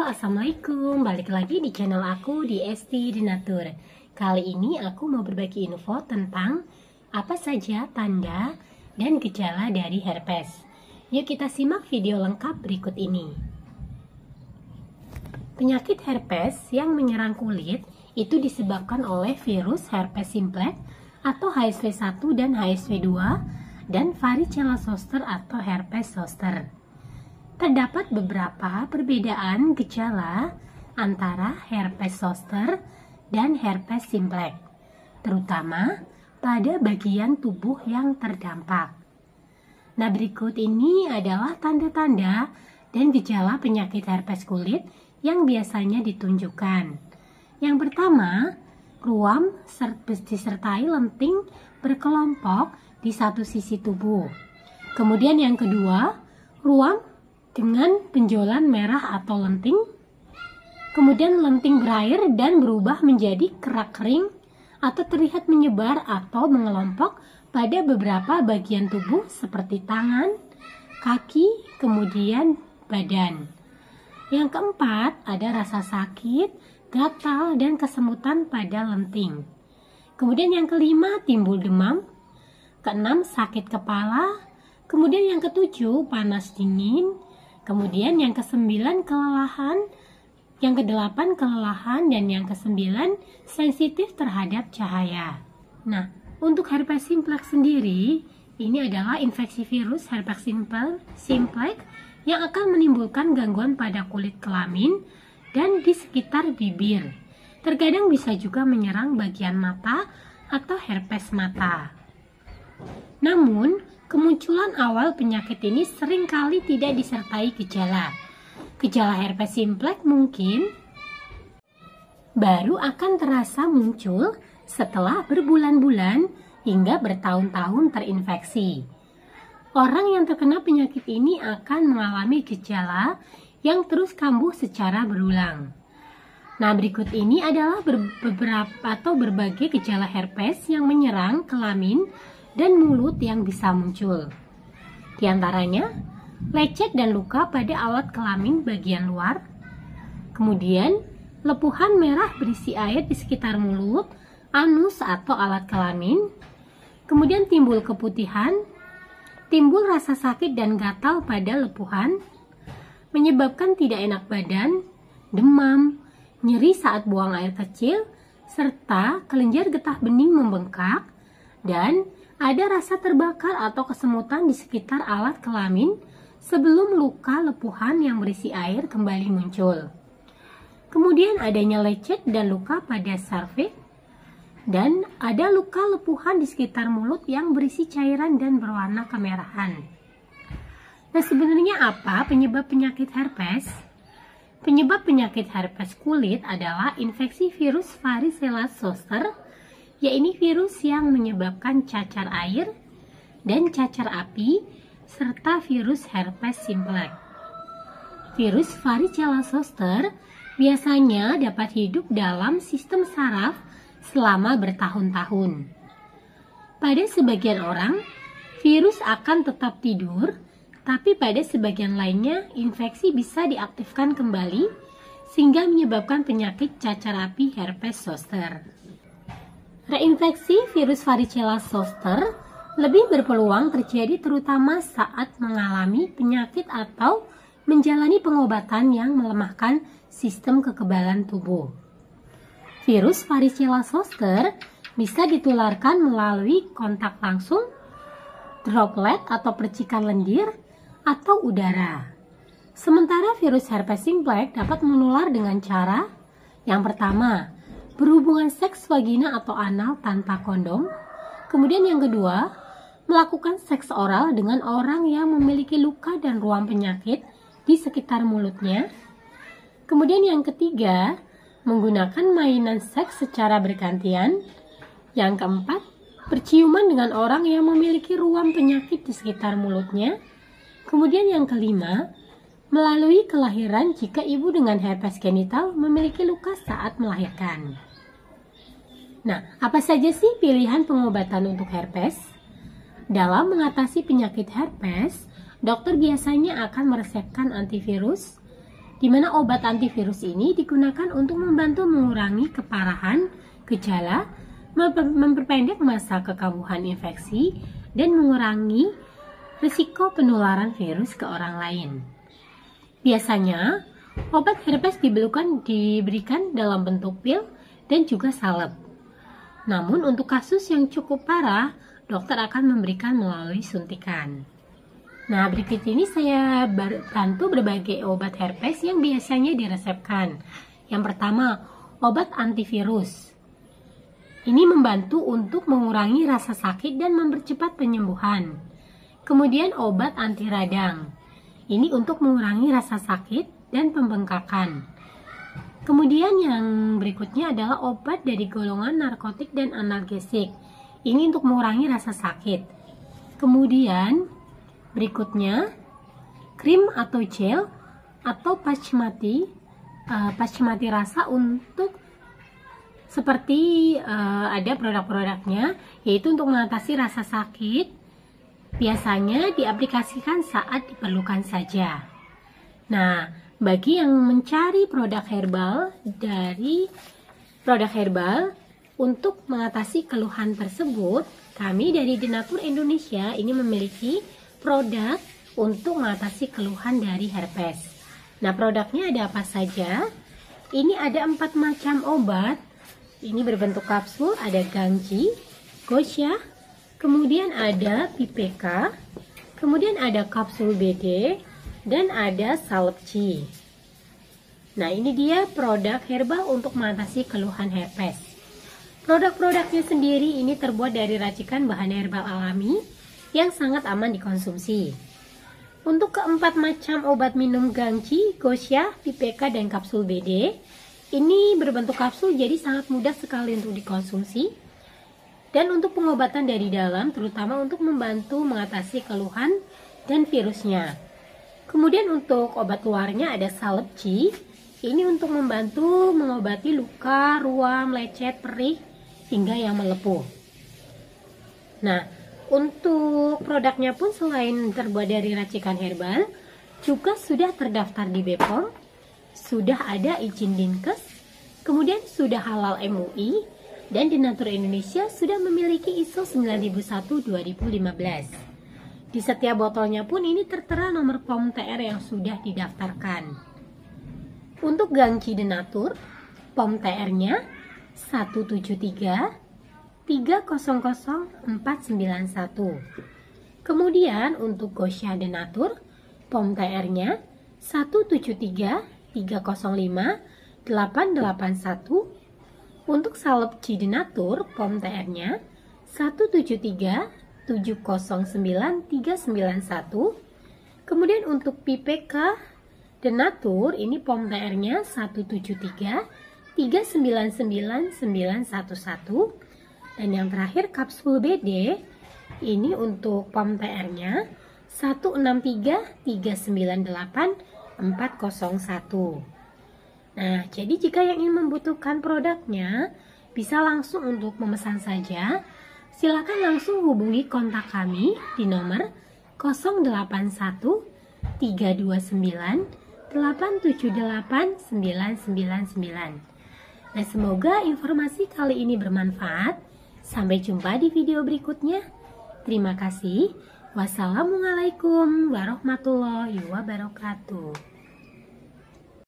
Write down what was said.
Assalamualaikum. Balik lagi di channel aku di Esti Denatur. Kali ini aku mau berbagi info tentang apa saja tanda dan gejala dari herpes. Yuk kita simak video lengkap berikut ini. Penyakit herpes yang menyerang kulit itu disebabkan oleh virus herpes simplex atau HSV1 dan HSV2 dan varicella zoster atau herpes zoster. Terdapat beberapa perbedaan gejala antara herpes zoster dan herpes simplex, terutama pada bagian tubuh yang terdampak. Nah, berikut ini adalah tanda-tanda dan gejala penyakit herpes kulit yang biasanya ditunjukkan. Yang pertama, ruam disertai lenting berkelompok di satu sisi tubuh. Kemudian yang kedua, ruam dengan penjualan merah atau lenting, kemudian lenting berair dan berubah menjadi kerak kering atau terlihat menyebar atau mengelompok pada beberapa bagian tubuh seperti tangan, kaki, kemudian badan. Yang keempat, ada rasa sakit, gatal, dan kesemutan pada lenting. Kemudian yang kelima, timbul demam. Keenam, sakit kepala. Kemudian yang ketujuh, panas dingin. Kemudian yang kesembilan, kelelahan, yang kedelapan, kelelahan, dan yang kesembilan, sensitif terhadap cahaya. Nah, untuk herpes simplex sendiri, ini adalah infeksi virus herpes simplex yang akan menimbulkan gangguan pada kulit kelamin dan di sekitar bibir. Terkadang bisa juga menyerang bagian mata atau herpes mata. Namun, kemunculan awal penyakit ini seringkali tidak disertai gejala. Gejala herpes simplex mungkin baru akan terasa muncul setelah berbulan-bulan hingga bertahun-tahun terinfeksi. Orang yang terkena penyakit ini akan mengalami gejala yang terus kambuh secara berulang. Nah, berikut ini adalah berbagai gejala herpes yang menyerang kelamin dan mulut yang bisa muncul. Di antaranya, lecet dan luka pada alat kelamin bagian luar. Kemudian, lepuhan merah berisi air di sekitar mulut, anus atau alat kelamin. Kemudian timbul keputihan, timbul rasa sakit dan gatal pada lepuhan, menyebabkan tidak enak badan, demam, nyeri saat buang air kecil, serta kelenjar getah bening membengkak, dan ada rasa terbakar atau kesemutan di sekitar alat kelamin sebelum luka lepuhan yang berisi air kembali muncul. Kemudian adanya lecet dan luka pada serviks, dan ada luka lepuhan di sekitar mulut yang berisi cairan dan berwarna kemerahan. Nah, sebenarnya apa penyebab penyakit herpes? Penyebab penyakit herpes kulit adalah infeksi virus varicella zoster, yaitu virus yang menyebabkan cacar air dan cacar api, serta virus herpes simplex. Virus varicella zoster biasanya dapat hidup dalam sistem saraf selama bertahun-tahun. Pada sebagian orang, virus akan tetap tidur, tapi pada sebagian lainnya, infeksi bisa diaktifkan kembali sehingga menyebabkan penyakit cacar api herpes zoster. Reinfeksi virus varicella zoster lebih berpeluang terjadi terutama saat mengalami penyakit atau menjalani pengobatan yang melemahkan sistem kekebalan tubuh. Virus varicella zoster bisa ditularkan melalui kontak langsung, droplet atau percikan lendir, atau udara. Sementara virus herpes simplex dapat menular dengan cara yang pertama, berhubungan seks vagina atau anal tanpa kondom. Kemudian yang kedua, melakukan seks oral dengan orang yang memiliki luka dan ruam penyakit di sekitar mulutnya. Kemudian yang ketiga, menggunakan mainan seks secara bergantian. Yang keempat, berciuman dengan orang yang memiliki ruam penyakit di sekitar mulutnya. Kemudian yang kelima, melalui kelahiran jika ibu dengan herpes genital memiliki luka saat melahirkan. Nah, apa saja sih pilihan pengobatan untuk herpes? Dalam mengatasi penyakit herpes, dokter biasanya akan meresepkan antivirus, di mana obat antivirus ini digunakan untuk membantu mengurangi keparahan gejala, memperpendek masa kekambuhan infeksi, dan mengurangi risiko penularan virus ke orang lain. Biasanya, obat herpes diberikan dalam bentuk pil dan juga salep. Namun untuk kasus yang cukup parah, dokter akan memberikan melalui suntikan. Nah, berikut ini saya bantu berbagai obat herpes yang biasanya diresepkan. Yang pertama, obat antivirus. Ini membantu untuk mengurangi rasa sakit dan mempercepat penyembuhan. Kemudian obat anti radang. Ini untuk mengurangi rasa sakit dan pembengkakan. Kemudian yang berikutnya adalah obat dari golongan narkotik dan analgesik. Ini untuk mengurangi rasa sakit. Kemudian berikutnya krim atau gel atau patch mati rasa untuk seperti ada produk-produknya, yaitu untuk mengatasi rasa sakit. Biasanya diaplikasikan saat diperlukan saja. Nah, bagi yang mencari produk herbal untuk mengatasi keluhan tersebut, kami dari Denatur Indonesia ini memiliki produk untuk mengatasi keluhan dari herpes. Nah, produknya ada apa saja? Ini ada 4 macam obat. Ini berbentuk kapsul, ada Gangji, Gosha, kemudian ada Pipeka, kemudian ada kapsul BD, dan ada Salepci. Nah, ini dia produk herbal untuk mengatasi keluhan herpes. Produk-produknya sendiri ini terbuat dari racikan bahan herbal alami yang sangat aman dikonsumsi. Untuk keempat macam obat minum Gangji, Gosha, Pipeka, dan kapsul BD, ini berbentuk kapsul jadi sangat mudah sekali untuk dikonsumsi. Dan untuk pengobatan dari dalam, terutama untuk membantu mengatasi keluhan dan virusnya. Kemudian untuk obat luarnya ada Salepci. Ini untuk membantu mengobati luka, ruam, lecet, perih, hingga yang melepuh. Nah, untuk produknya pun selain terbuat dari racikan herbal, juga sudah terdaftar di BPOM, sudah ada izin Dinkes, kemudian sudah halal MUI, dan Denatur Indonesia sudah memiliki ISO 9001-2015. Di setiap botolnya pun ini tertera nomor POM TR yang sudah didaftarkan. Untuk Gangji Denatur, POM TR-nya 173 300491. Kemudian untuk Gosha Denatur, POM TR-nya 173 305 881. Untuk Salepci Denatur, POM TR-nya 173 709 391. Kemudian untuk Pipeka Denatur, ini POM TR-nya 173 399 911. Dan yang terakhir kapsul BD, ini untuk POM TR-nya 163 398 401. Nah, jadi jika yang ingin membutuhkan produknya, bisa langsung untuk memesan saja. Silakan langsung hubungi kontak kami di nomor 081 329 878 999. Nah, semoga informasi kali ini bermanfaat. Sampai jumpa di video berikutnya. Terima kasih. Wassalamualaikum warahmatullahi wabarakatuh.